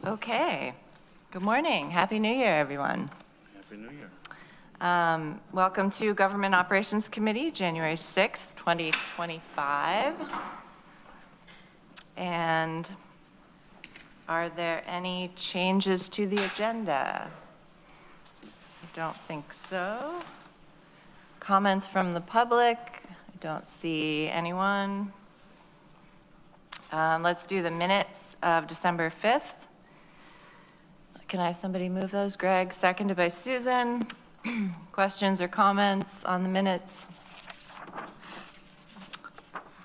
Okay. Good morning. Happy New Year, everyone. Happy New Year. Welcome to Government Operations Committee, January 6th, 2025. And are there any changes to the agenda? I don't think so. Comments from the public? I don't see anyone. Let's do the minutes of December 5th. Can I have somebody move those? Greg, seconded by Susan. Questions or comments on the minutes?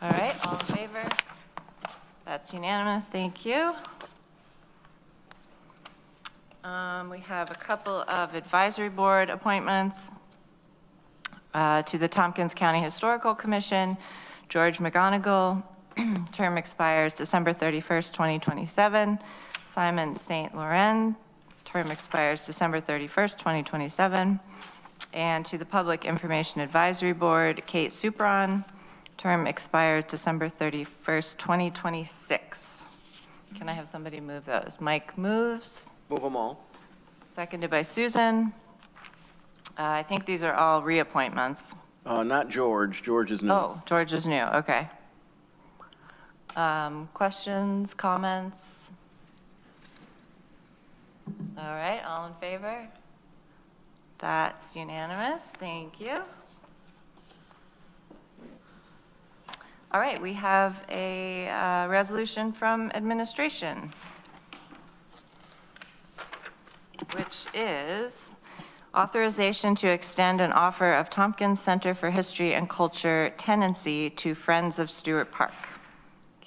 All right, all in favor? That's unanimous, thank you. We have a couple of advisory board appointments to the Tompkins County Historical Commission. George McGonigal, term expires December 31st, 2027. Simon St. Laurent, term expires December 31st, 2027. And to the Public Information Advisory Board, Kate Supron, term expires December 31st, 2026. Can I have somebody move those? Mike moves. Move them all. Seconded by Susan. I think these are all reappointments. Not George. George is new. Oh, George is new, okay. Questions, comments? All right, all in favor? That's unanimous, thank you. All right, we have a resolution from administration, which is authorization to extend an offer of Tompkins Center for History and Culture tenancy to Friends of Stewart Park.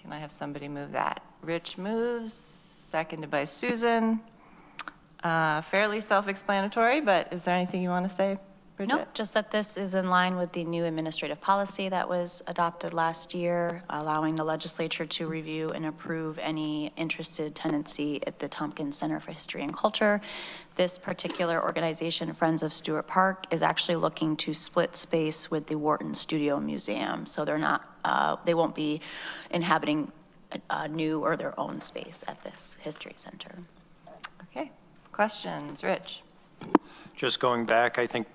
Can I have somebody move that? Rich moves, seconded by Susan. Fairly self-explanatory, but is there anything you want to say, Bridget? No, just that this is in line with the new administrative policy that was adopted last year, allowing the legislature to review and approve any interested tenancy at the Tompkins Center for History and Culture. This particular organization, Friends of Stewart Park, is actually looking to split space with the Wharton Studio Museum. So they're not, they won't be inhabiting a new or their own space at this history center. Okay, questions, Rich? Just going back, I think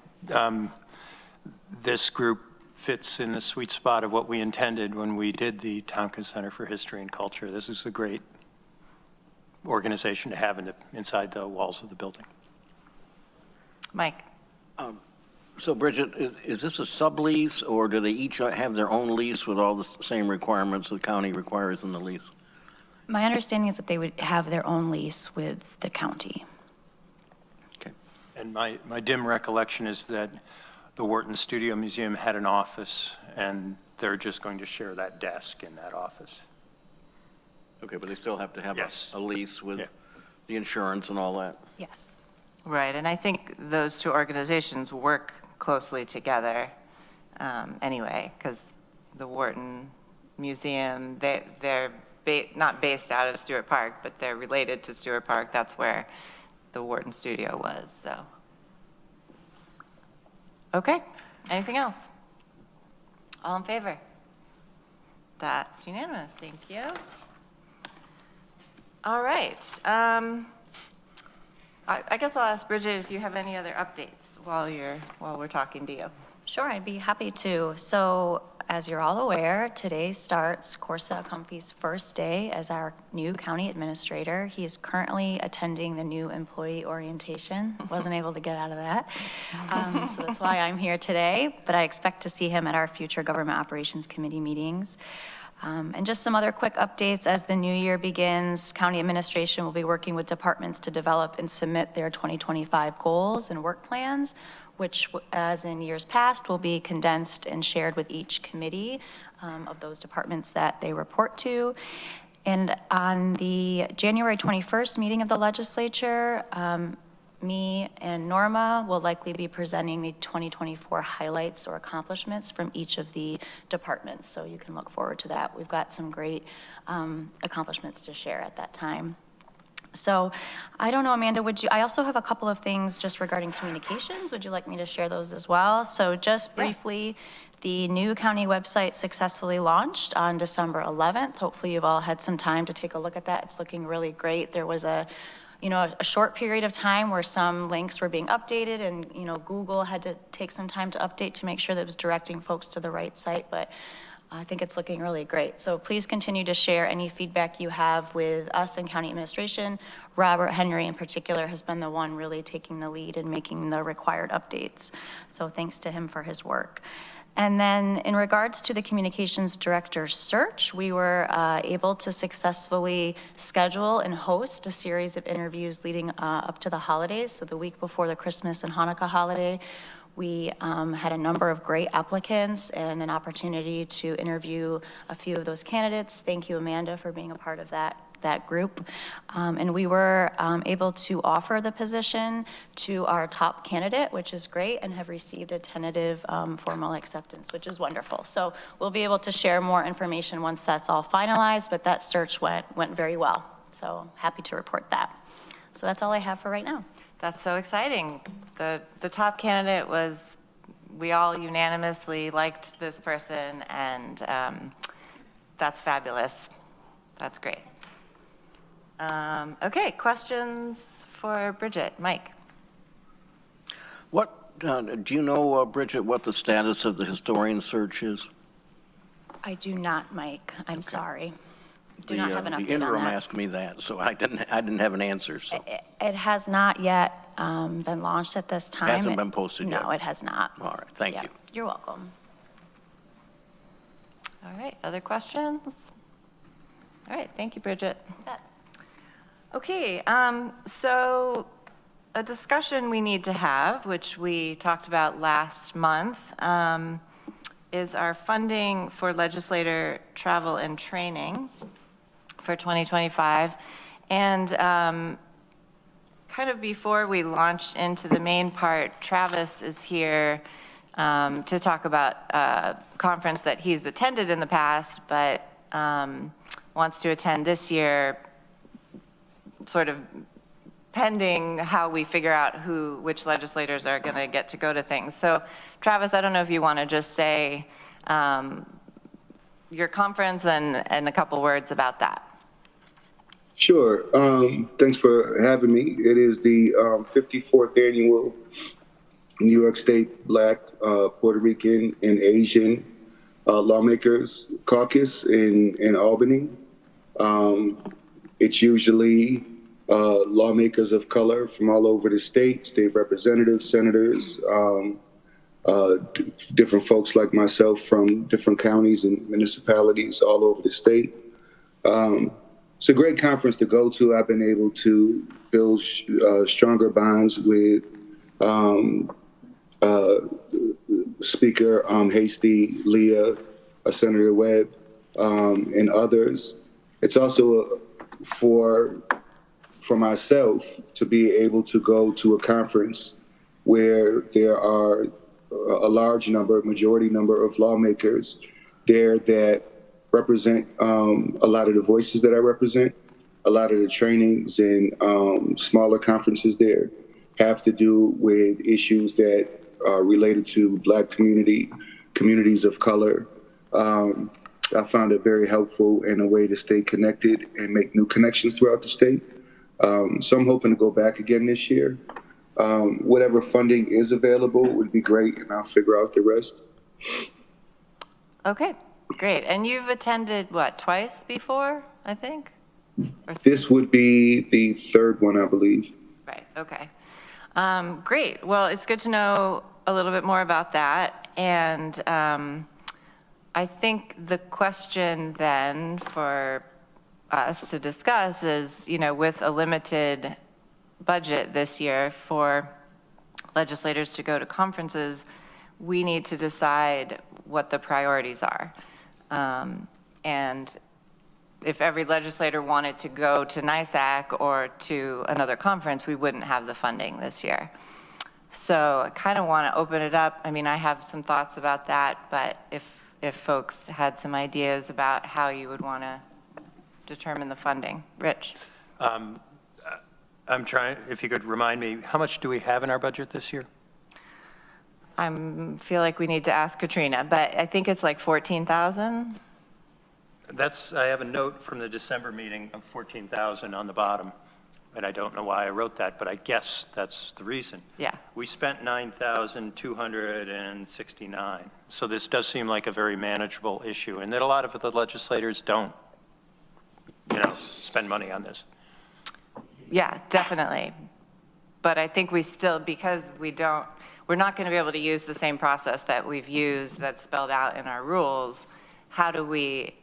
this group fits in the sweet spot of what we intended when we did the Tompkins Center for History and Culture. This is a great organization to have inside the walls of the building. Mike? So Bridget, is this a sublease, or do they each have their own lease with all the same requirements the county requires in the lease? My understanding is that they would have their own lease with the county. Okay. And my dim recollection is that the Wharton Studio Museum had an office, and they're just going to share that desk in that office. Okay, but they still have to have Yes. a lease with the insurance and all that? Yes. Right, and I think those two organizations work closely together anyway, because the Wharton Museum, they're not based out of Stewart Park, but they're related to Stewart Park. That's where the Wharton Studio was, so. Okay, anything else? All in favor? That's unanimous, thank you. All right, I guess I'll ask Bridget if you have any other updates while we're talking to you. Sure, I'd be happy to. So, as you're all aware, today starts Corsa Comfy's first day as our new county administrator. He is currently attending the new employee orientation. Wasn't able to get out of that. So that's why I'm here today, but I expect to see him at our future Government Operations Committee meetings. And just some other quick updates as the new year begins. County administration will be working with departments to develop and submit their 2025 goals and work plans, which, as in years past, will be condensed and shared with each committee of those departments that they report to. And on the January 21st meeting of the legislature, me and Norma will likely be presenting the 2024 highlights or accomplishments from each of the departments. So you can look forward to that. We've got some great accomplishments to share at that time. So I don't know, Amanda, I also have a couple of things just regarding communications. Would you like me to share those as well? So just briefly, the new county website successfully launched on December 11th. Hopefully you've all had some time to take a look at that. It's looking really great. There was a short period of time where some links were being updated and, Google had to take some time to update to make sure that it was directing folks to the right site, but I think it's looking really great. So please continue to share any feedback you have with us and county administration. Robert Henry in particular has been the one really taking the lead and making the required updates. So thanks to him for his work. And then in regards to the communications director search, we were able to successfully schedule and host a series of interviews leading up to the holidays. So the week before the Christmas and Hanukkah holiday, we had a number of great applicants and an opportunity to interview a few of those candidates. Thank you, Amanda, for being a part of that group. And we were able to offer the position to our top candidate, which is great, and have received a tentative formal acceptance, which is wonderful. So we'll be able to share more information once that's all finalized, but that search went very well. So happy to report that. So that's all I have for right now. That's so exciting. The top candidate was, we all unanimously liked this person, and that's fabulous. That's great. Okay, questions for Bridget? Mike? What, do you know, Bridget, what the status of the historian search is? I do not, Mike. I'm sorry. Do not have an update on that. The interim asked me that, so I didn't have an answer, so. It has not yet been launched at this time. Hasn't been posted yet? No, it has not. All right, thank you. You're welcome. All right, other questions? All right, thank you, Bridget. Okay, so a discussion we need to have, which we talked about last month, is our funding for legislator travel and training for 2025. And kind of before we launch into the main part, Travis is here to talk about a conference that he's attended in the past, but wants to attend this year, sort of pending how we figure out which legislators are going to get to go to things. So Travis, I don't know if you want to just say your conference and a couple words about that. Sure. Thanks for having me. It is the 54th annual New York State Black, Puerto Rican, and Asian Lawmakers Caucus in Albany. It's usually lawmakers of color from all over the state representatives, senators, different folks like myself from different counties and municipalities all over the state. It's a great conference to go to. I've been able to build stronger bonds with Speaker Hasty, Leah, Senator Webb, and others. It's also for myself to be able to go to a conference where there are a large number, majority number of lawmakers there that represent a lot of the voices that I represent. A lot of the trainings and smaller conferences there have to do with issues that are related to Black communities of color. I found it very helpful and a way to stay connected and make new connections throughout the state. So I'm hoping to go back again this year. Whatever funding is available would be great, and I'll figure out the rest. Okay, great. And you've attended, what, twice before, I think? This would be the third one, I believe. Right, okay. Great. Well, it's good to know a little bit more about that. And I think the question then for us to discuss is, with a limited budget this year for legislators to go to conferences, we need to decide what the priorities are. And if every legislator wanted to go to NISAC or to another conference, we wouldn't have the funding this year. So I kind of want to open it up. I mean, I have some thoughts about that, but if folks had some ideas about how you would want to determine the funding. Rich? I'm trying, if you could remind me, how much do we have in our budget this year? I feel like we need to ask Katrina, but I think it's like 14,000. I have a note from the December meeting of 14,000 on the bottom, and I don't know why I wrote that, but I guess that's the reason. Yeah. We spent 9,269. So this does seem like a very manageable issue, and that a lot of the legislators don't, spend money on this. Yeah, definitely. But I think we still, because we're not going to be able to use the same process that we've used that's spelled out in our rules. How do we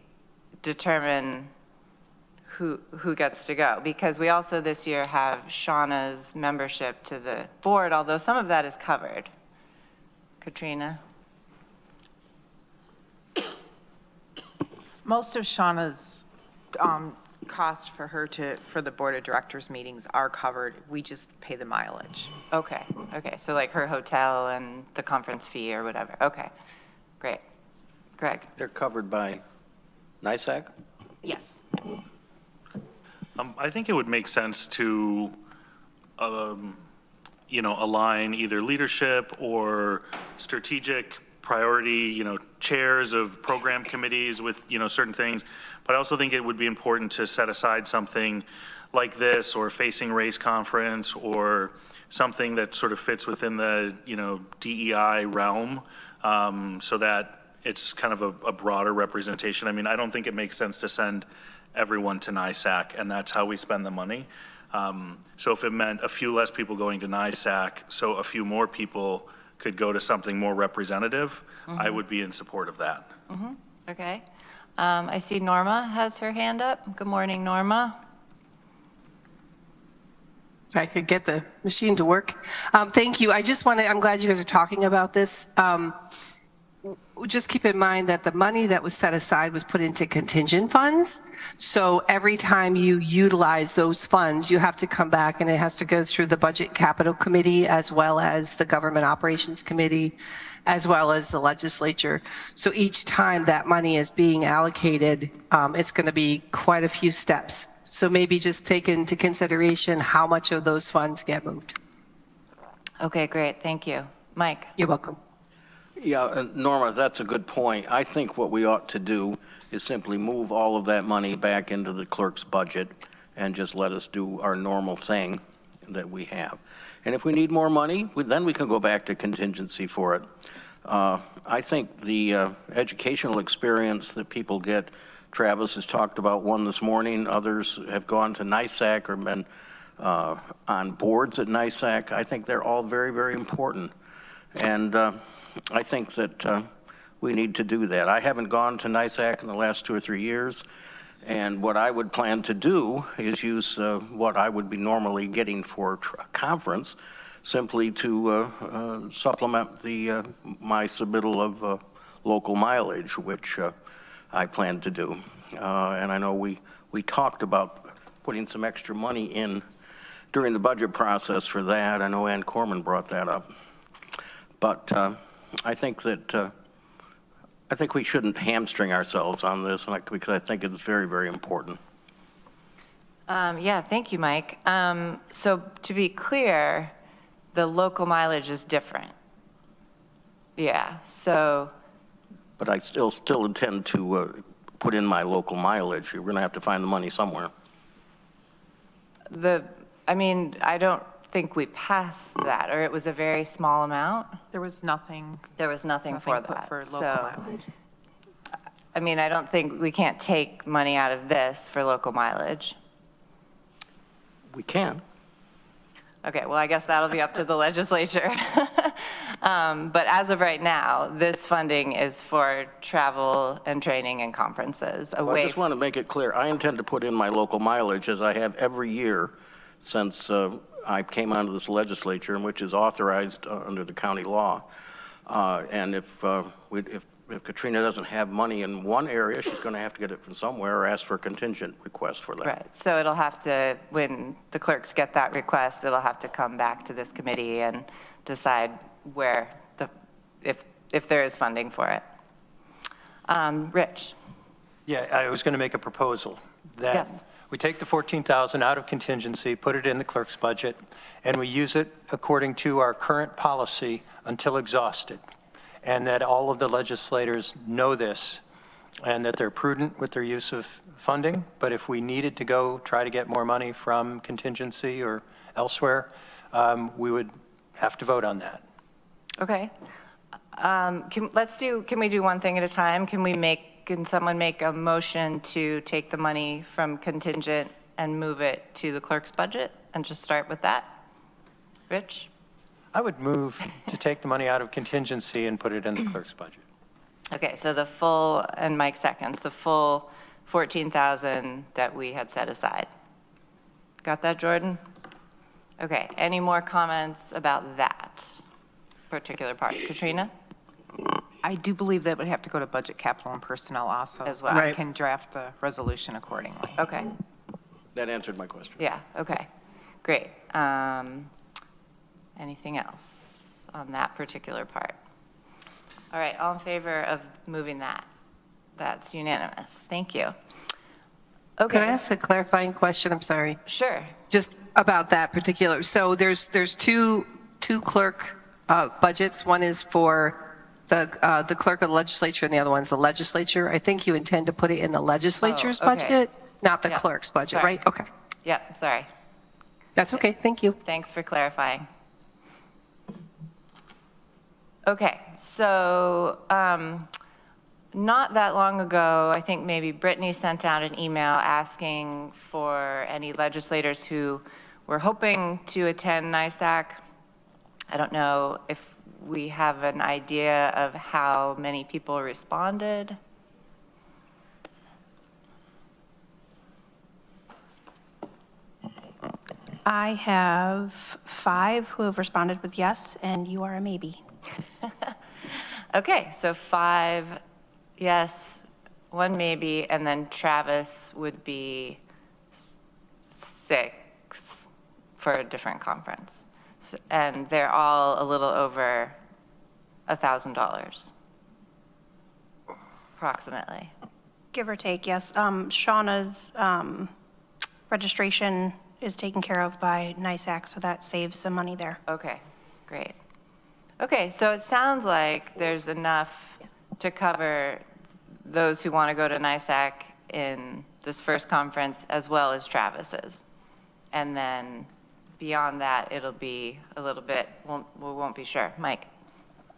determine who gets to go? Because we also this year have Shauna's membership to the board, although some of that is covered. Katrina? Most of Shauna's cost for the board of directors meetings are covered. We just pay the mileage. Okay, so like her hotel and the conference fee or whatever. Okay, great. Greg? They're covered by NISAC? Yes. I think it would make sense to, align either leadership or strategic priority, chairs of program committees with, certain things. But I also think it would be important to set aside something like this, or Facing Race Conference, or something that sort of fits within the, DEI realm, so that it's kind of a broader representation. I mean, I don't think it makes sense to send everyone to NISAC, and that's how we spend the money. So if it meant a few less people going to NISAC, so a few more people could go to something more representative, I would be in support of that. Okay. I see Norma has her hand up. Good morning, Norma. If I could get the machine to work. Thank you. I'm glad you guys are talking about this. Just keep in mind that the money that was set aside was put into contingent funds. So every time you utilize those funds, you have to come back and it has to go through the Budget Capital Committee, as well as the Government Operations Committee, as well as the legislature. So each time that money is being allocated, it's going to be quite a few steps. So maybe just take into consideration how much of those funds get moved. Okay, great. Thank you. Mike? You're welcome. Yeah, Norma, that's a good point. I think what we ought to do is simply move all of that money back into the clerk's budget and just let us do our normal thing that we have. And if we need more money, then we can go back to contingency for it. I think the educational experience that people get, Travis has talked about one this morning, others have gone to NISAC or been on boards at NISAC. I think they're all very, very important. And I think that we need to do that. I haven't gone to NISAC in the last 2 or 3 years, and what I would plan to do is use what I would be normally getting for a conference, simply to supplement my submittal of local mileage, which I plan to do. And I know we talked about putting some extra money in during the budget process for that. I know Ann Corman brought that up. But I think we shouldn't hamstring ourselves on this, because I think it's very, very important. Yeah, thank you, Mike. So to be clear, the local mileage is different. Yeah, so. But I still intend to put in my local mileage. You're going to have to find the money somewhere. I don't think we passed that, or it was a very small amount. There was nothing. There was nothing for put that. for local mileage. I don't think we can't take money out of this for local mileage. We can. Okay, well, I guess that'll be up to the legislature. But as of right now, this funding is for travel and training and conferences. Well, I just want to make it clear, I intend to put in my local mileage, as I have every year since I came onto this legislature, which is authorized under the county law. And if Katrina doesn't have money in one area, she's going to have to get it from somewhere or ask for a contingent request for that. Right, so it'll have to, when the clerks get that request, it'll have to come back to this committee and decide if there is funding for it. Rich? Yeah, I was going to make a proposal that Yes. we take the 14,000 out of contingency, put it in the clerk's budget, and we use it according to our current policy until exhausted. And that all of the legislators know this and that they're prudent with their use of funding. But if we needed to go try to get more money from contingency or elsewhere, we would have to vote on that. Okay. Can we do one thing at a time? Can someone make a motion to take the money from contingent and move it to the clerk's budget and just start with that? Rich? I would move to take the money out of contingency and put it in the clerk's budget. Okay, so the full, and Mike seconds, the full 14,000 that we had set aside. Got that, Jordan? Okay, any more comments about that particular part? Katrina? I do believe that would have to go to Budget, Capital, and Personnel also. As well. I Right. can draft a resolution accordingly. Okay, That answered my question. yeah, okay, great. Anything else on that particular part? All right, all in favor of moving that? That's unanimous, thank you. Can I Okay, ask a clarifying question? I'm sorry. sure. Just about that particular. So there's two clerk budgets. One is for the clerk of the legislature and the other one's the legislature. I think you intend to put it in the legislature's Oh, okay. budget, not the Yeah. clerk's budget, Sorry. right? Okay. Yep, sorry. That's okay. Thank you. Thanks for clarifying. Okay, so not that long ago, I think maybe Brittany sent out an email asking for any legislators who were hoping to attend NISAC. I don't know if we have an idea of how many people responded. I have 5 who have responded with yes, and you are a maybe. Okay, so 5 yes, 1 maybe, and then Travis would be 6 for a different conference. And they're all a little over $1,000, approximately. Give or take, yes. Shauna's registration is taken care of by NISAC, so that saves some money there. Okay, great. Okay, so it sounds like there's enough to cover those who want to go to NISAC in this first conference as well as Travis's. And then beyond that, it'll be a little bit, we won't be sure. Mike?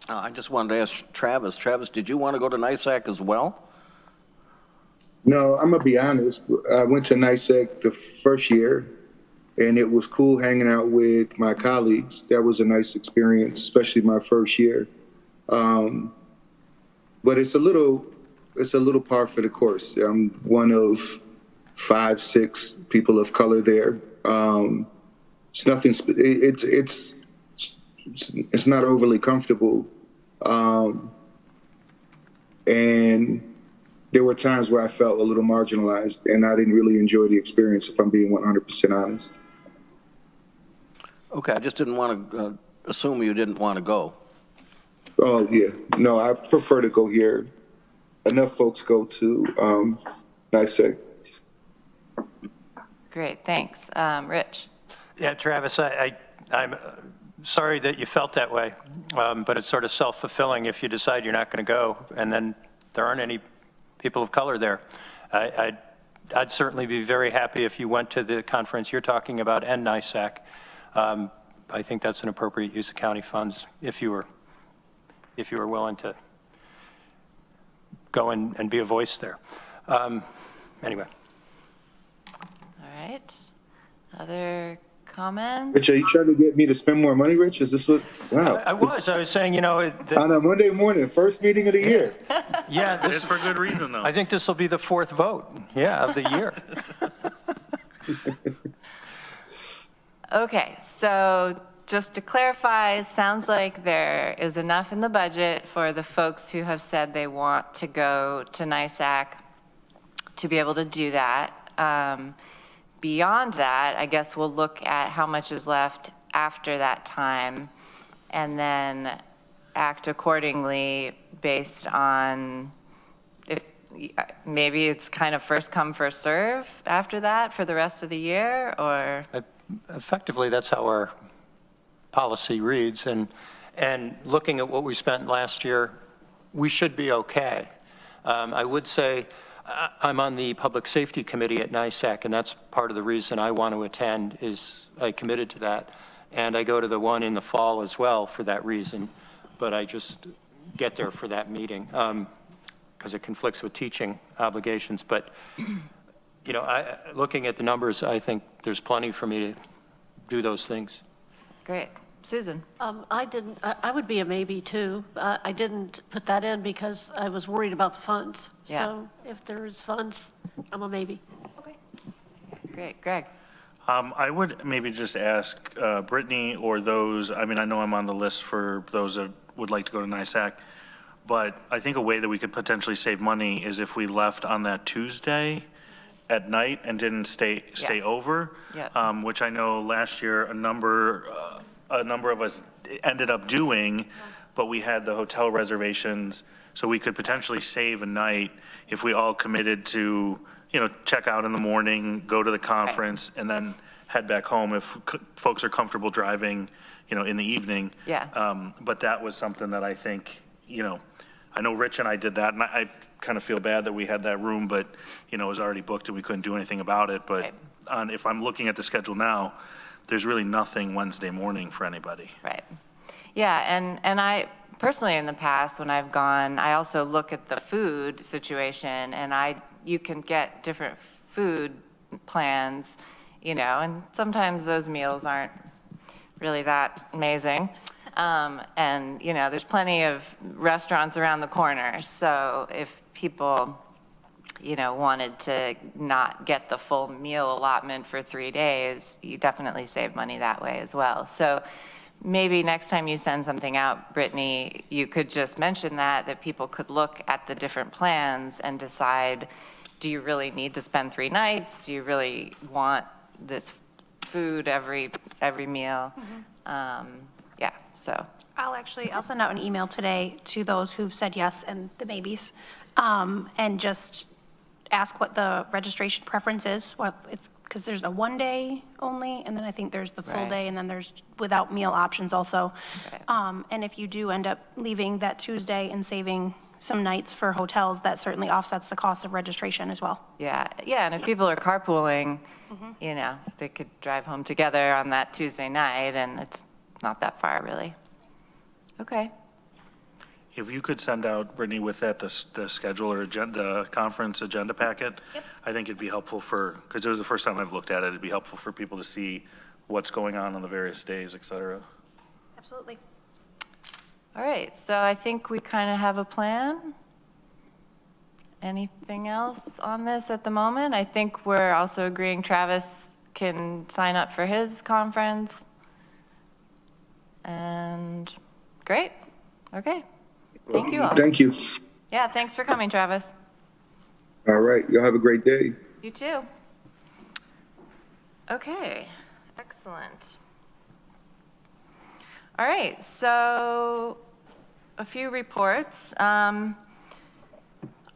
I just wanted to ask Travis. Travis, did you want to go to NISAC as well? No, I'm gonna be honest. I went to NISAC the first year, and it was cool hanging out with my colleagues. That was a nice experience, especially my first year. But it's a little par for the course. I'm one of 5, 6 people of color there. It's nothing. It's not overly comfortable, and there were times where I felt a little marginalized, and I didn't really enjoy the experience, if I'm being 100% honest. Okay, I just didn't want to assume you didn't want to go. Oh, yeah. No, I prefer to go here. Enough folks go to NISAC. Great, thanks. Rich? Yeah, Travis, I'm sorry that you felt that way, but it's sort of self-fulfilling if you decide you're not going to go, and then there aren't any people of color there. I'd certainly be very happy if you went to the conference you're talking about and NISAC. I think that's an appropriate use of county funds if you were willing to go and be a voice there. Anyway. All right. Other comments? Rich, are you trying to get me to spend more money, Rich? Is this what? Wow. I was saying, On a Monday morning, first meeting of the year. yeah, It's for good reason, though. I think this will be the 4th vote, of the year. Okay, so just to clarify, it sounds like there is enough in the budget for the folks who have said they want to go to NISAC to be able to do that. Beyond that, I guess we'll look at how much is left after that time and then act accordingly based on if maybe it's kind of first come, first serve after that for the rest of the year, or? Effectively, that's how our policy reads, and looking at what we spent last year, we should be okay. I would say I'm on the Public Safety Committee at NISAC, and that's part of the reason I want to attend, is I committed to that. And I go to the one in the fall as well for that reason, but I just get there for that meeting because it conflicts with teaching obligations. But, you know, looking at the numbers, I think there's plenty for me to do those things. Great. Susan? I would be a maybe too. I didn't put that in because I was worried about the funds. Yeah. So if there is funds, I'm a maybe. Okay. Great. Greg? I would maybe just ask Brittany or those, I mean, I know I'm on the list for those that would like to go to NISAC, but I think a way that we could potentially save money is if we left on that Tuesday at night and didn't stay over, which I know last year a number of us ended up doing, but we had the hotel reservations, so we could potentially save a night if we all committed to, you know, check out in the morning, go to the conference, and then head back home if folks are comfortable driving, you know, in the evening. Yeah. But that was something that I think, you know, I know Rich and I did that, and I kind of feel bad that we had that room, but, you know, it was already booked and we couldn't do anything about it. But if I'm looking at the schedule now, there's really nothing Wednesday morning for anybody. Right. Yeah, and I personally in the past when I've gone, I also look at the food situation, and you can get different food plans, you know, and sometimes those meals aren't really that amazing. And, you know, there's plenty of restaurants around the corner. So if people, you know, wanted to not get the full meal allotment for 3 days, you definitely save money that way as well. So maybe next time you send something out, Brittany, you could just mention that people could look at the different plans and decide, do you really need to spend 3 nights? Do you really want this food every meal? Yeah, so. I'll send out an email today to those who've said yes and the maybes, and just ask what the registration preference is. Because there's a 1 day only, and then I think there's the full day, and then there's without meal options also. And if you do end up leaving that Tuesday and saving some nights for hotels, that certainly offsets the cost of registration as well. Yeah, and if people are carpooling, you know, they could drive home together on that Tuesday night, and it's not that far, really. Okay. If you could send out, Brittany, with that, the schedule or the conference agenda packet, I think it'd be helpful because it was the first time I've looked at it, it'd be helpful for people to see what's going on the various days, et cetera. Absolutely. All right, so I think we kind of have a plan. Anything else on this at the moment? I think we're also agreeing Travis can sign up for his conference. And great. Okay. Thank you all. Thank you. Yeah, thanks for coming, Travis. All right. Y'all have a great day. You too. Okay, excellent. All right, so a few reports.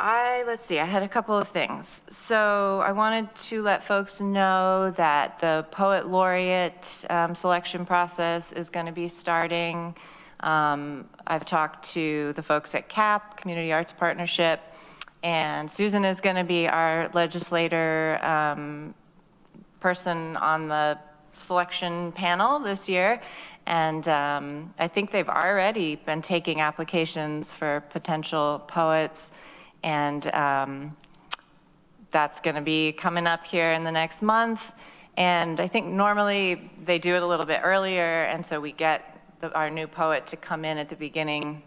Let's see, I had a couple of things. So I wanted to let folks know that the Poet Laureate selection process is going to be starting. I've talked to the folks at CAP, Community Arts Partnership, and Susan is going to be our legislator person on the selection panel this year. And I think they've already been taking applications for potential poets, and that's going to be coming up here in the next month. And I think normally they do it a little bit earlier, and so we get our new poet to come in at the beginning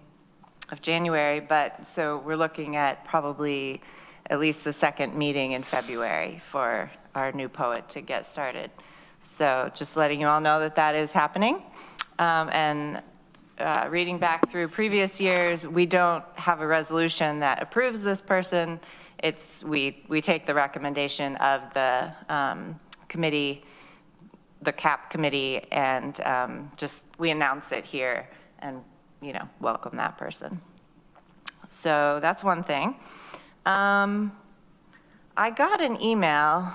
of January, but so we're looking at probably at least the second meeting in February for our new poet to get started. So just letting you all know that that is happening. Reading back through previous years, we don't have a resolution that approves this person. We take the recommendation of the committee, the CAP committee, and just we announce it here and, you know, welcome that person. So that's one thing. I got an email,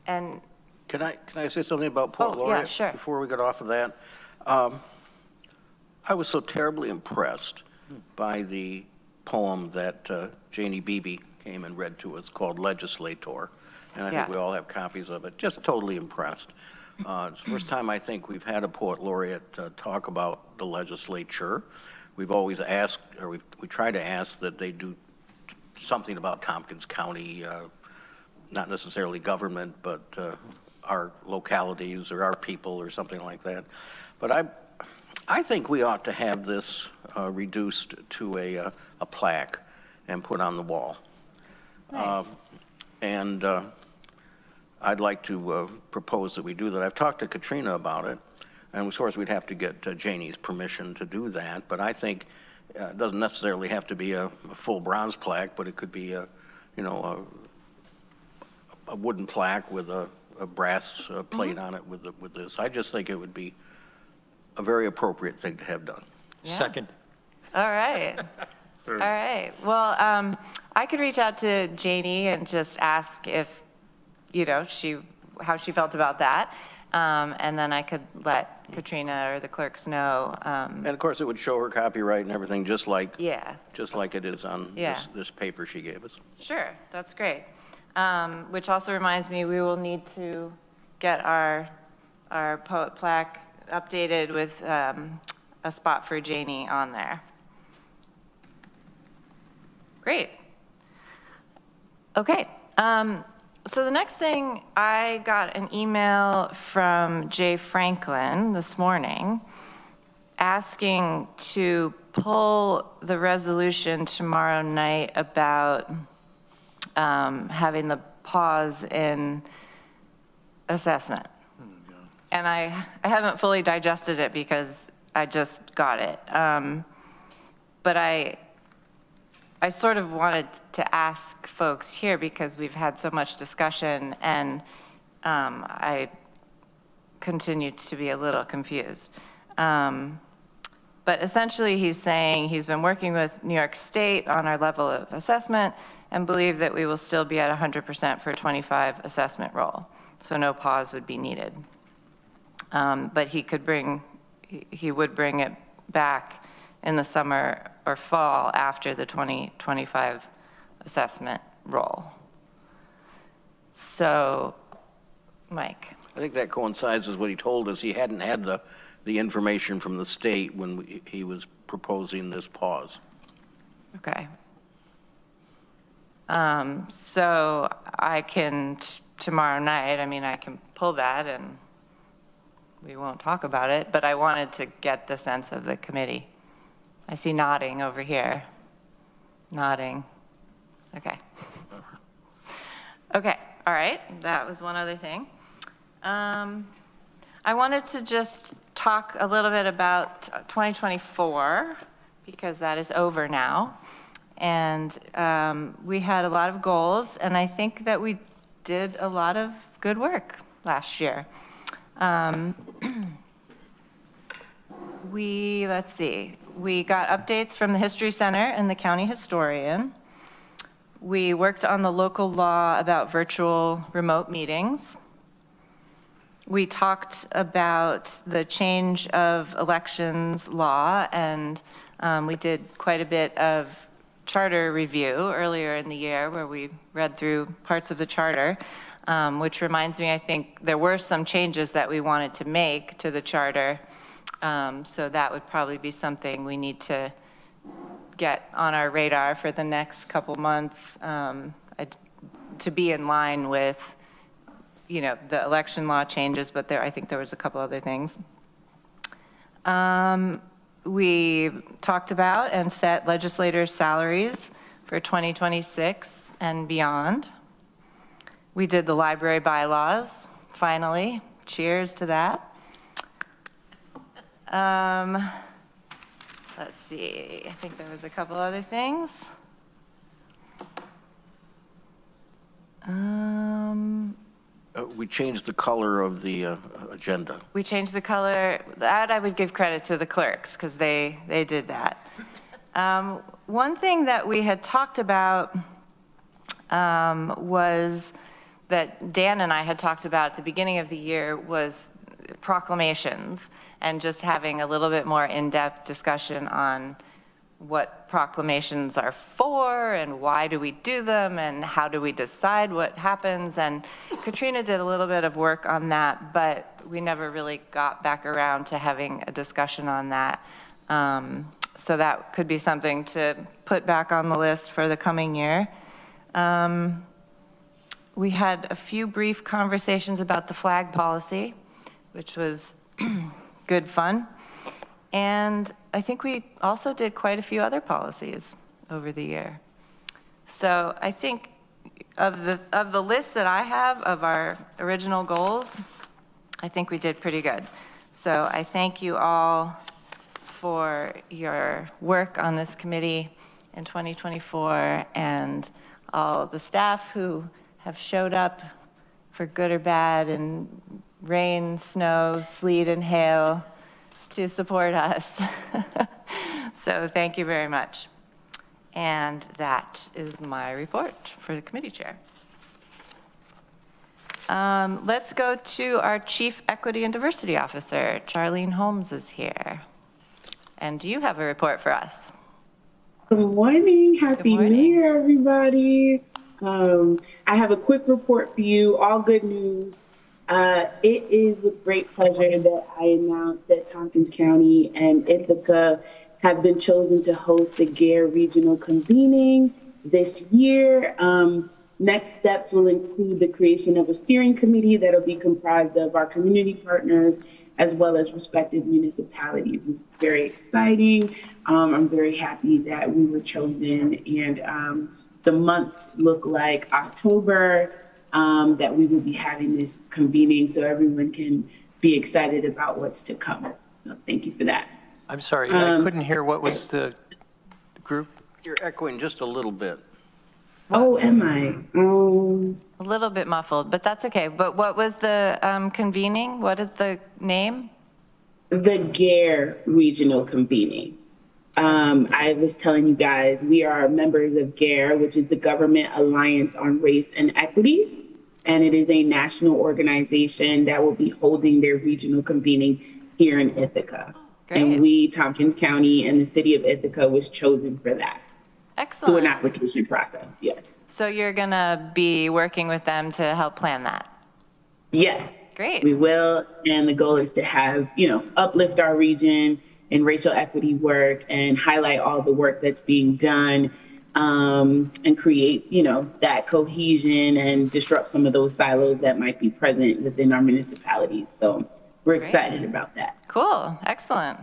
and Can I say something about Poet Oh, yeah, Laureate? sure. Before we get off of that? I was so terribly impressed by the poem that Janie Beebe came and read to us called Legislator, and I think Yeah. we all have copies of it. Just totally impressed. It's the first time I think we've had a Poet Laureate talk about the legislature. We've always asked, or we try to ask that they do something about Tompkins County, not necessarily government, but our localities or our people or something like that. But I think we ought to have this reduced to a plaque and put on the wall. Nice. And I'd like to propose that we do that. I've talked to Katrina about it, and of course we'd have to get Janie's permission to do that, but I think it doesn't necessarily have to be a full bronze plaque, but it could be a wooden plaque with a brass plate on it with this. I just think it would be a very appropriate thing to have done. Yeah. Second. All right. All right. Well, I could reach out to Janie and just ask if, how she felt about that. And then I could let Katrina or the clerks know. And of course, it would show her copyright and everything, just like Yeah, it is on Yeah. this paper she gave us. sure. That's great. Which also reminds me, we will need to get our poet plaque updated with a spot for Janie on there. Great. Okay. So the next thing, I got an email from Jay Franklin this morning asking to pull the resolution tomorrow night about having the pause in assessment. And I haven't fully digested it because I just got it. But I sort of wanted to ask folks here because we've had so much discussion and I continue to be a little confused. But essentially he's saying he's been working with New York State on our level of assessment and believe that we will still be at 100% for 25 assessment roll. So no pause would be needed. But he would bring it back in the summer or fall after the 2025 assessment roll. So, Mike. I think that coincides with what he told us. He hadn't had the information from the state when he was proposing this pause. Okay. So I can, tomorrow night, I can pull that and we won't talk about it, but I wanted to get the sense of the committee. I see nodding over here. Nodding. Okay. Okay, all right, that was one other thing. I wanted to just talk a little bit about 2024 because that is over now. And we had a lot of goals, and I think that we did a lot of good work last year. Let's see, we got updates from the History Center and the county historian. We worked on the local law about virtual remote meetings. We talked about the change of elections law, and we did quite a bit of charter review earlier in the year where we read through parts of the charter, which reminds me, I think there were some changes that we wanted to make to the charter. So that would probably be something we need to get on our radar for the next couple months to be in line with, the election law changes, but I think there was a couple other things. We talked about and set legislators' salaries for 2026 and beyond. We did the library bylaws, finally. Cheers to that. Let's see, I think there was a couple other things. We changed the color of the agenda. We changed the color. That I would give credit to the clerks because they did that. One thing that we had talked about was that Dan and I had talked about at the beginning of the year was proclamations and just having a little bit more in-depth discussion on what proclamations are for and why do we do them and how do we decide what happens. And Katrina did a little bit of work on that, but we never really got back around to having a discussion on that. So that could be something to put back on the list for the coming year. We had a few brief conversations about the flag policy, which was good fun. And I think we also did quite a few other policies over the year. So I think of the list that I have of our original goals, I think we did pretty good. So I thank you all for your work on this committee in 2024 and all the staff who have showed up for good or bad in rain, snow, sleet, and hail to support us. So thank you very much. And that is my report for the committee chair. Let's go to our Chief Equity and Diversity Officer. Charlene Holmes is here. And do you have a report for us? Good morning. Happy Good morning. New Year, everybody. I have a quick report for you. All good news. It is with great pleasure that I announce that Tompkins County and Ithaca have been chosen to host the GARE regional convening this year. Next steps will include the creation of a steering committee that will be comprised of our community partners as well as respective municipalities. It's very exciting. I'm very happy that we were chosen, and the months look like October, that we will be having this convening so everyone can be excited about what's to come. So thank you for that. I'm sorry, I couldn't hear. What was the group? You're echoing just a little bit. Oh, am I? A little bit muffled, but that's okay. But what was the convening? What is the name? The GARE regional convening. I was telling you guys, we are members of GARE, which is the Government Alliance on Race and Equity. And it is a national organization that will be holding their regional convening here in Ithaca. Great. And we, Tompkins County and the city of Ithaca, was chosen for that. Excellent. Through an application process, yes. So you're going to be working with them to help plan that? Yes. Great. We will. And the goal is to have, uplift our region in racial equity work and highlight all the work that's being done, and create, that cohesion and disrupt some of those silos that might be present within our municipalities. So we're excited about that. Cool. Excellent.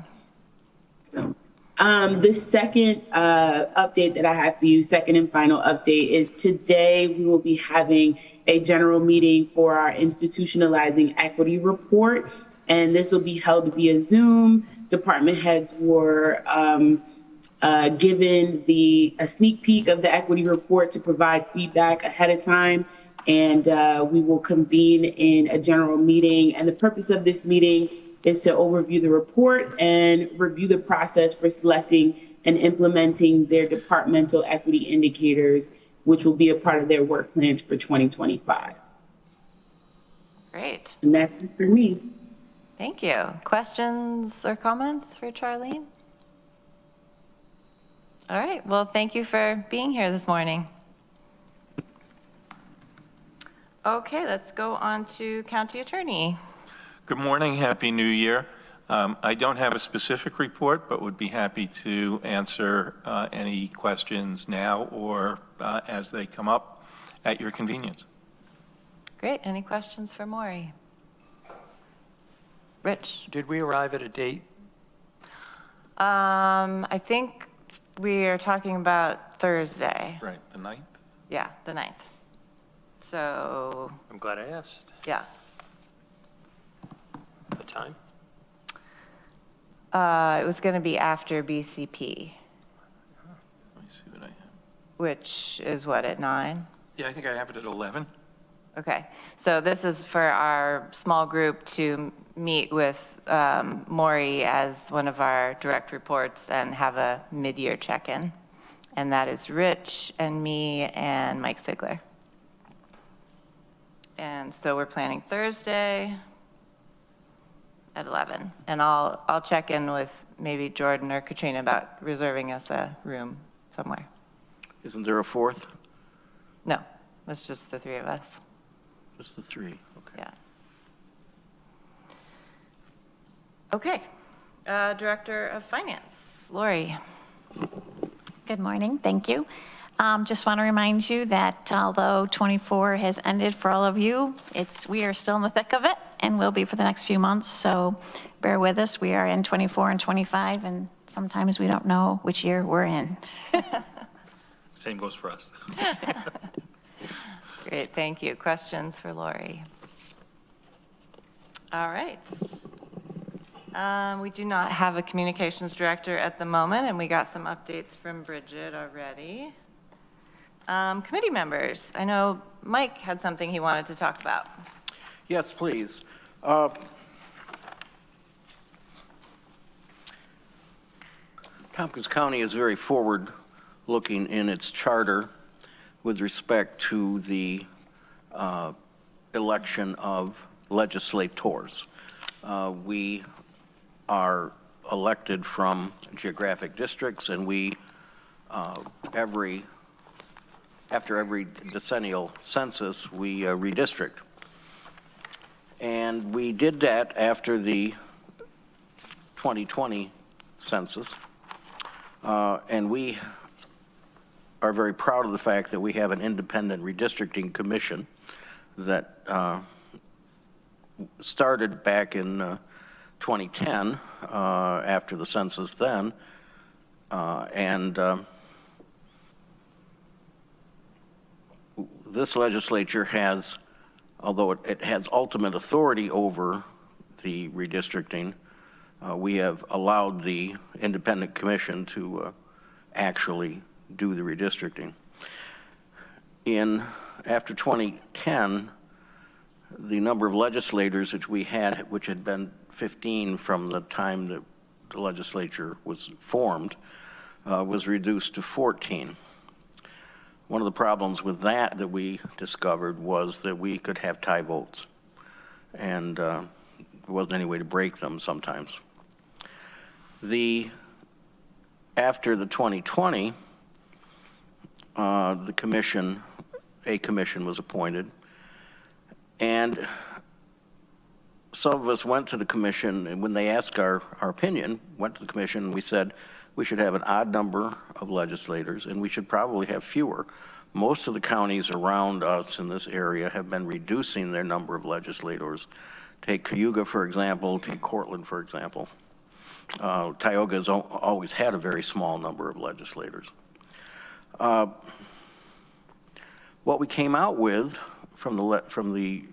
So, the second update that I have for you, second and final update, is today we will be having a general meeting for our institutionalizing equity report. And this will be held via Zoom. Department heads were given a sneak peek of the equity report to provide feedback ahead of time. And we will convene in a general meeting. And the purpose of this meeting is to overview the report and review the process for selecting and implementing their departmental equity indicators, which will be a part of their work plans for 2025. Great. And that's it for me. Thank you. Questions or comments for Charlene? All right. Well, thank you for being here this morning. Okay, let's go on to County Attorney. Good morning, Happy New Year. I don't have a specific report, but would be happy to answer any questions now or as they come up at your convenience. Great. Any questions for Maury? Rich? Did we arrive at a date? I think we are talking about Thursday. Right, the 9th? Yeah, the 9th. So, I'm glad I asked. yeah. The time? It was going to be after BCP, Let me see what I have. which is what, at 9? Yeah, I think I have it at 11. Okay, so this is for our small group to meet with Maury as one of our direct reports and have a mid-year check-in. and that is Rich and me and Mike Sigler. And so we're planning Thursday at 11. And I'll check in with maybe Jordan or Katrina about reserving us a room somewhere. Isn't there a fourth? No, that's just the three of us. Just the three, okay. Yeah. Okay. Director of Finance, Lori. Good morning, thank you. Just want to remind you that although 24 has ended for all of you, we are still in the thick of it and will be for the next few months, so bear with us. We are in 24 and 25, and sometimes we don't know which year we're in. Same goes for us. Great, thank you. Questions for Lori? All right. We do not have a communications director at the moment, and we got some updates from Bridget already. Committee members, I know Mike had something he wanted to talk about. Yes, please. Tompkins County is very forward-looking in its charter with respect to the election of legislators. We are elected from geographic districts, and we, after every decennial census, we redistrict. And we did that after the 2020 census. And we are very proud of the fact that we have an independent redistricting commission that started back in 2010 after the census then. This legislature has, although it has ultimate authority over the redistricting, we have allowed the independent commission to actually do the redistricting. After 2010, the number of legislators which we had, which had been 15 from the time that the legislature was formed, was reduced to 14. One of the problems with that we discovered was that we could have tie votes, and there wasn't any way to break them sometimes. After the 2020, a commission was appointed, and some of us went to the commission, and when they asked our opinion, went to the commission, and we said we should have an odd number of legislators, and we should probably have fewer. Most of the counties around us in this area have been reducing their number of legislators. Take Cayuga, for example, take Cortland, for example. Tioga has always had a very small number of legislators. What we came out with from the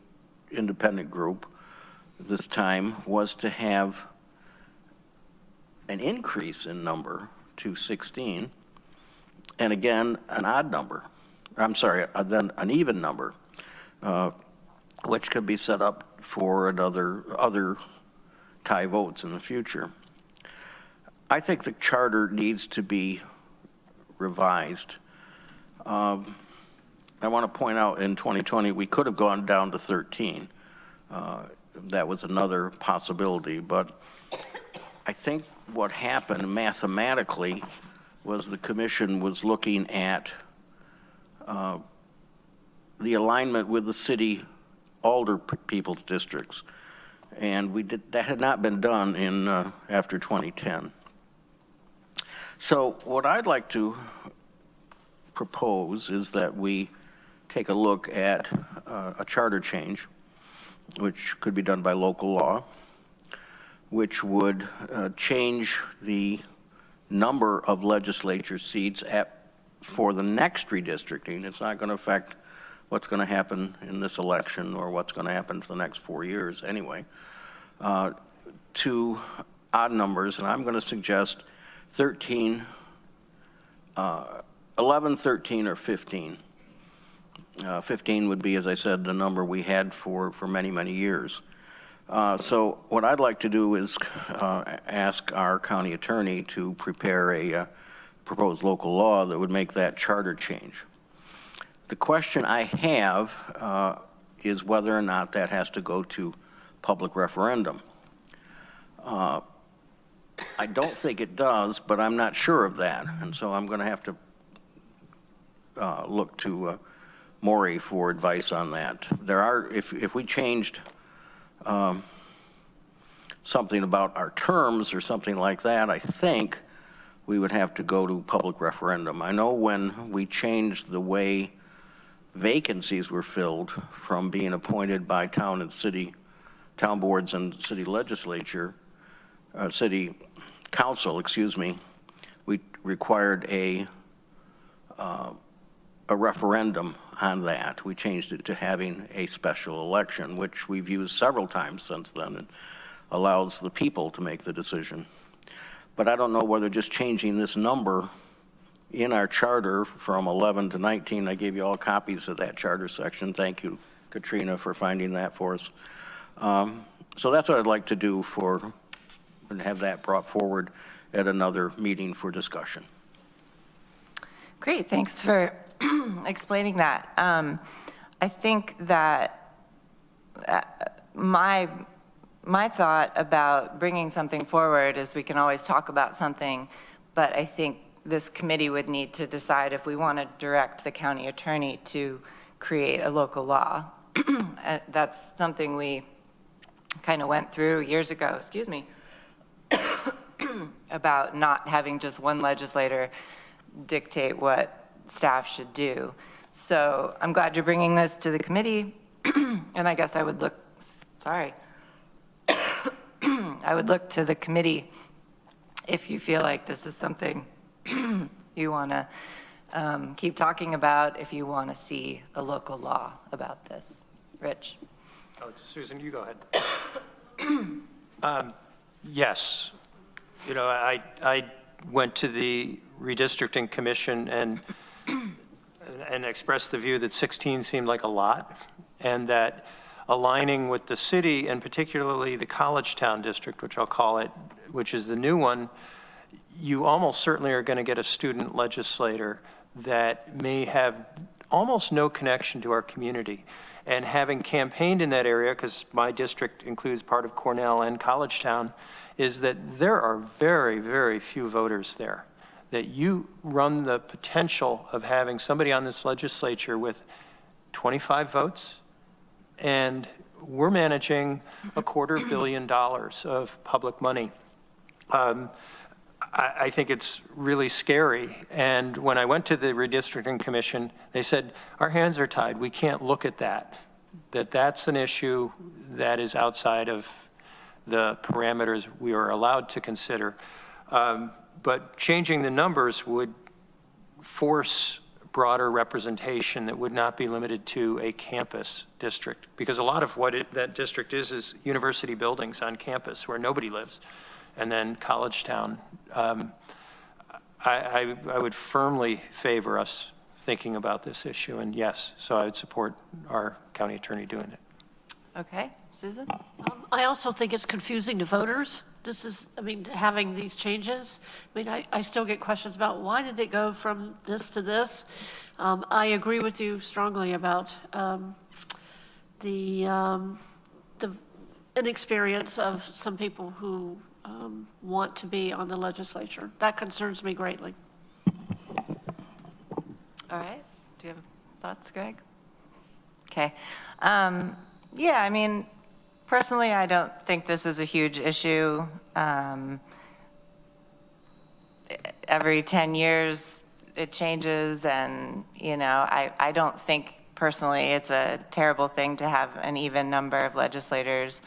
independent group this time was to have an increase in number to 16, and again, an odd number. I'm sorry, then an even number, which could be set up for other tie votes in the future. I think the charter needs to be revised. I want to point out in 2020, we could have gone down to 13. That was another possibility, but I think what happened mathematically was the commission was looking at the alignment with the city alder people's districts, and that had not been done after 2010. So what I'd like to propose is that we take a look at a charter change, which could be done by local law, which would change the number of legislature seats for the next redistricting. It's not going to affect what's going to happen in this election or what's going to happen for the next 4 years anyway, to odd numbers, and I'm going to suggest 11, 13, or 15. 15 would be, as I said, the number we had for many, many years. So what I'd like to do is ask our county attorney to prepare proposed local law that would make that charter change. The question I have is whether or not that has to go to public referendum. I don't think it does, but I'm not sure of that, and so I'm going to have to look to Maury for advice on that. There are, if we changed something about our terms or something like that, I think we would have to go to public referendum. I know when we changed the way vacancies were filled from being appointed by town boards and city legislature, city council, excuse me, we required a referendum on that. We changed it to having a special election, which we've used several times since then. It allows the people to make the decision. But I don't know whether just changing this number in our charter from 11 to 19, I gave you all copies of that charter section. Thank you, Katrina, for finding that for us. So that's what I'd like to do and have that brought forward at another meeting for discussion. Great, thanks for explaining that. I think that my thought about bringing something forward is we can always talk about something, but I think this committee would need to decide if we want to direct the county attorney to create a local law. That's something we kind of went through years ago, excuse me, about not having just one legislator dictate what staff should do. So I'm glad you're bringing this to the committee, and I guess I would look, sorry, I would look to the committee if you feel like this is something you want to keep talking about, if you want to see a local law about this. Rich? Oh, Susan, you go ahead. Yes. You know, I went to the redistricting commission and expressed the view that 16 seemed like a lot, and that aligning with the city, and particularly the College Town district, which I'll call it, which is the new one, you almost certainly are going to get a student legislator that may have almost no connection to our community. And having campaigned in that area, because my district includes part of Cornell and College Town, is that there are very, very few voters there. That you run the potential of having somebody on this legislature with 25 votes, and we're managing $250 million of public money. I think it's really scary. And when I went to the redistricting commission, they said, our hands are tied. We can't look at that. That's an issue that is outside of the parameters we are allowed to consider. But changing the numbers would force broader representation that would not be limited to a campus district. Because a lot of what that district is university buildings on campus where nobody lives. And then College Town. I would firmly favor us thinking about this issue, and yes, so I would support our county attorney doing it. Okay, Susan? I also think it's confusing to voters. This is, I mean, having these changes. I mean, I still get questions about why did it go from this to this? I agree with you strongly about the inexperience of some people who want to be on the legislature. That concerns me greatly. All right. Do you have thoughts, Greg? Okay. Yeah, I mean, personally, I don't think this is a huge issue. Every 10 years, it changes, and, you know, I don't think personally it's a terrible thing to have an even number of legislators.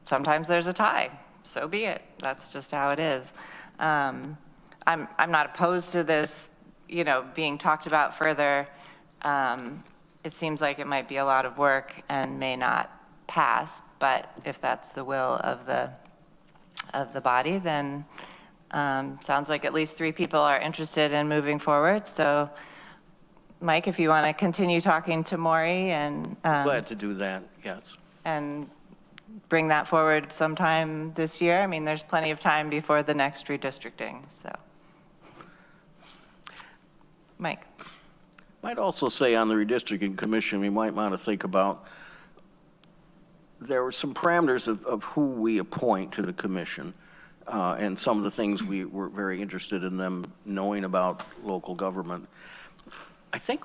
Sometimes there's a tie. So be it. That's just how it is. I'm not opposed to this, you know, being talked about further. It seems like it might be a lot of work and may not pass, but if that's the will of the body, then sounds like at least 3 people are interested in moving forward. So, Mike, if you want to continue talking to Maury and Glad to do that. Yes. And bring that forward sometime this year. I mean, there's plenty of time before the next redistricting, so. Mike? Might also say on the redistricting commission, we might want to think about, there were some parameters of who we appoint to the commission, and some of the things we were very interested in them knowing about local government. I think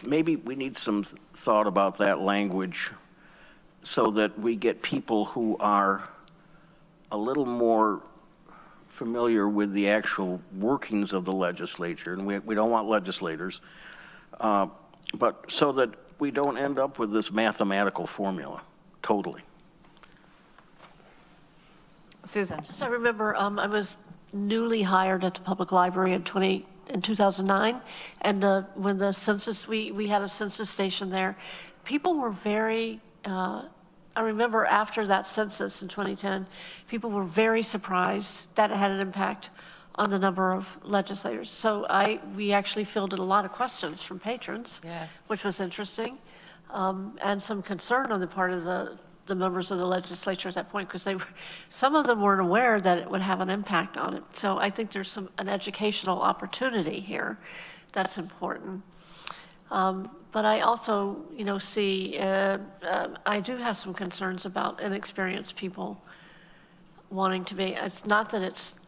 maybe we need some thought about that language so that we get people who are a little more familiar with the actual workings of the legislature, and we don't want legislators, but so that we don't end up with this mathematical formula, totally. Susan? So I remember I was newly hired at the public library in 2009, and when the census, we had a census station there, people were very, I remember after that census in 2010, people were very surprised that it had an impact on the number of legislators. So we actually fielded a lot of questions from patrons, which was interesting, and some concern on the part of the members of the legislature at that point, because some of them weren't aware that it would have an impact on it. So I think there's an educational opportunity here that's important. But I also, see, I do have some concerns about inexperienced people wanting to be. It's not that it's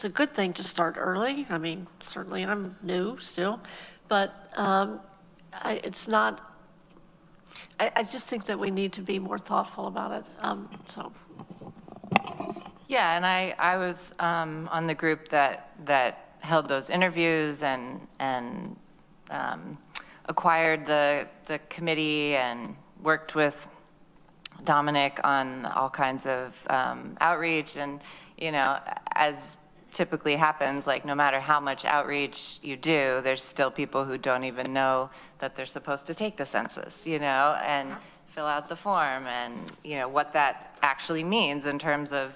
a good thing to start early. I mean, certainly I'm new still, but it's not. I just think that we need to be more thoughtful about it. Yeah, and I was on the group that held those interviews and acquired the committee and worked with Dominic on all kinds of outreach. And, as typically happens, like no matter how much outreach you do, there's still people who don't even know that they're supposed to take the census, and fill out the form and, what that actually means in terms of,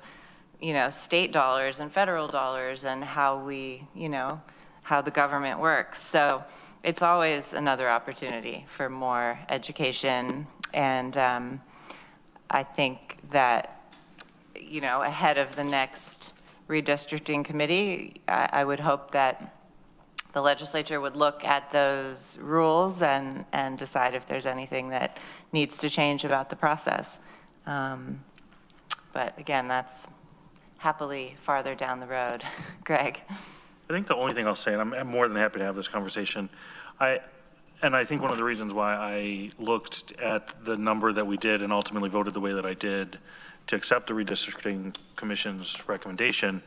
state dollars and federal dollars and how we, how the government works. So it's always another opportunity for more education. And I think that, ahead of the next redistricting committee, I would hope that the legislature would look at those rules and decide if there's anything that needs to change about the process. But again, that's happily farther down the road. Greg? I think the only thing I'll say, and I'm more than happy to have this conversation, I think one of the reasons why I looked at the number that we did and ultimately voted the way that I did to accept the redistricting commission's recommendation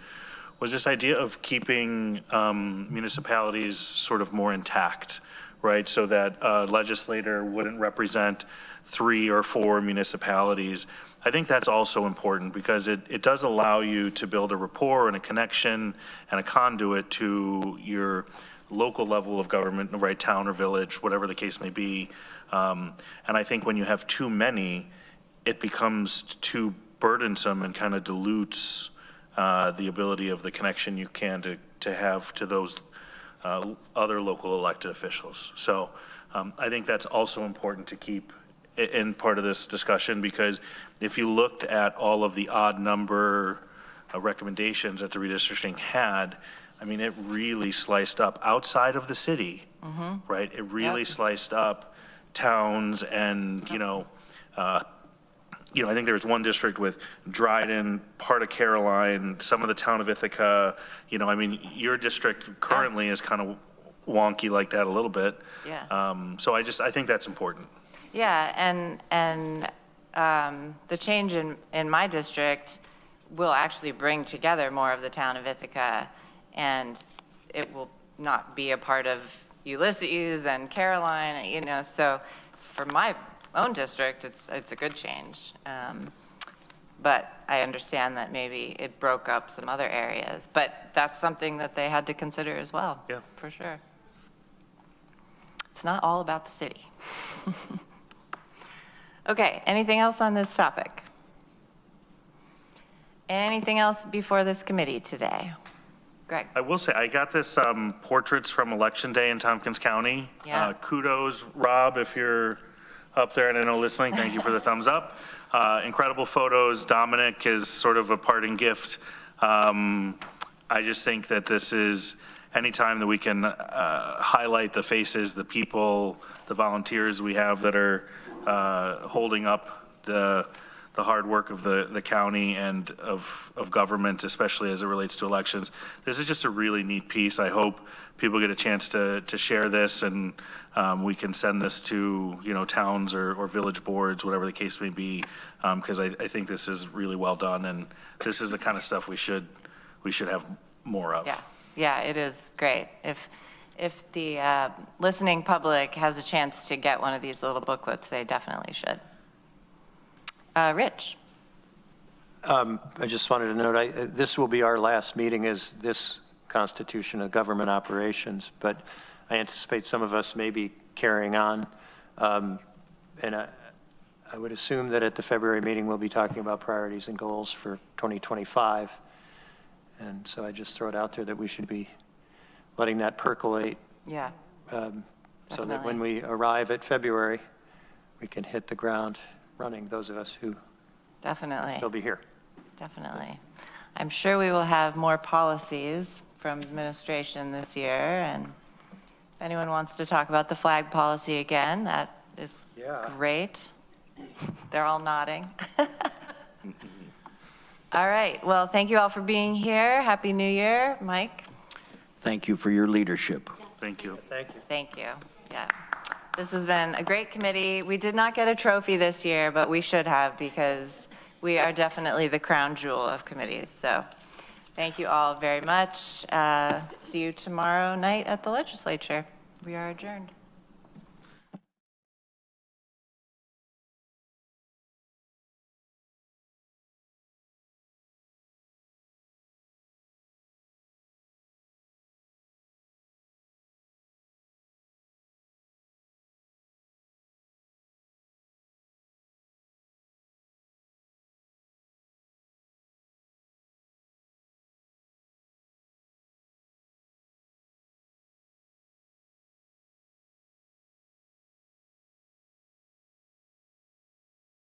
was this idea of keeping municipalities sort of more intact, right? So that a legislator wouldn't represent 3 or 4 municipalities. I think that's also important because it does allow you to build a rapport and a connection and a conduit to your local level of government, right, town or village, whatever the case may be. And I think when you have too many, it becomes too burdensome and kind of dilutes the ability of the connection you can to have to those other local elected officials. So I think that's also important to keep in part of this discussion, because if you looked at all of the odd number recommendations that the redistricting had, I mean, it really sliced up outside of the city, right? It really sliced up towns and, I think there was one district with Dryden, part of Caroline, some of the town of Ithaca. Your district currently is kind of wonky like that a little bit. Yeah. So I think that's important. Yeah, and the change in my district will actually bring together more of the town of Ithaca, and it will not be a part of Ulysses and Caroline, so for my own district, it's a good change. But I understand that maybe it broke up some other areas, but that's something that they had to consider as well. Yeah. For sure. It's not all about the city. Okay, anything else on this topic? Anything else before this committee today? Greg? I will say, I got this portraits from Election Day in Tompkins County. Yeah. Kudos, Rob, if you're up there and I know listening, thank you for the thumbs up. Incredible photos. Dominic is sort of a parting gift. I just think that this is anytime that we can highlight the faces, the people, the volunteers we have that are holding up the hard work of the county and of government, especially as it relates to elections. This is just a really neat piece. I hope people get a chance to share this, and we can send this to, towns or village boards, whatever the case may be, because I think this is really well done, and this is the kind of stuff we should have more of. Yeah, it is great. If the listening public has a chance to get one of these little booklets, they definitely should. Rich. I just wanted to note, this will be our last meeting as this Constitution of Government Operations, but I anticipate some of us may be carrying on. And I would assume that at the February meeting, we'll be talking about priorities and goals for 2025. And so I just throw it out there that we should be letting that percolate. Yeah. So that when we arrive at February, we can hit the ground running, those of us who still be here. Definitely. I'm sure we will have more policies from administration this year, and if anyone wants to talk about the flag policy again, that is great. They're all nodding. All right, well, thank you all for being here. Happy New Year. Mike? Thank you for your leadership. Thank you. Thank you. Thank you. Yeah. This has been a great committee. We did not get a trophy this year, but we should have, because we are definitely the crown jewel of committees. So thank you all very much. See you tomorrow night at the legislature. We are adjourned.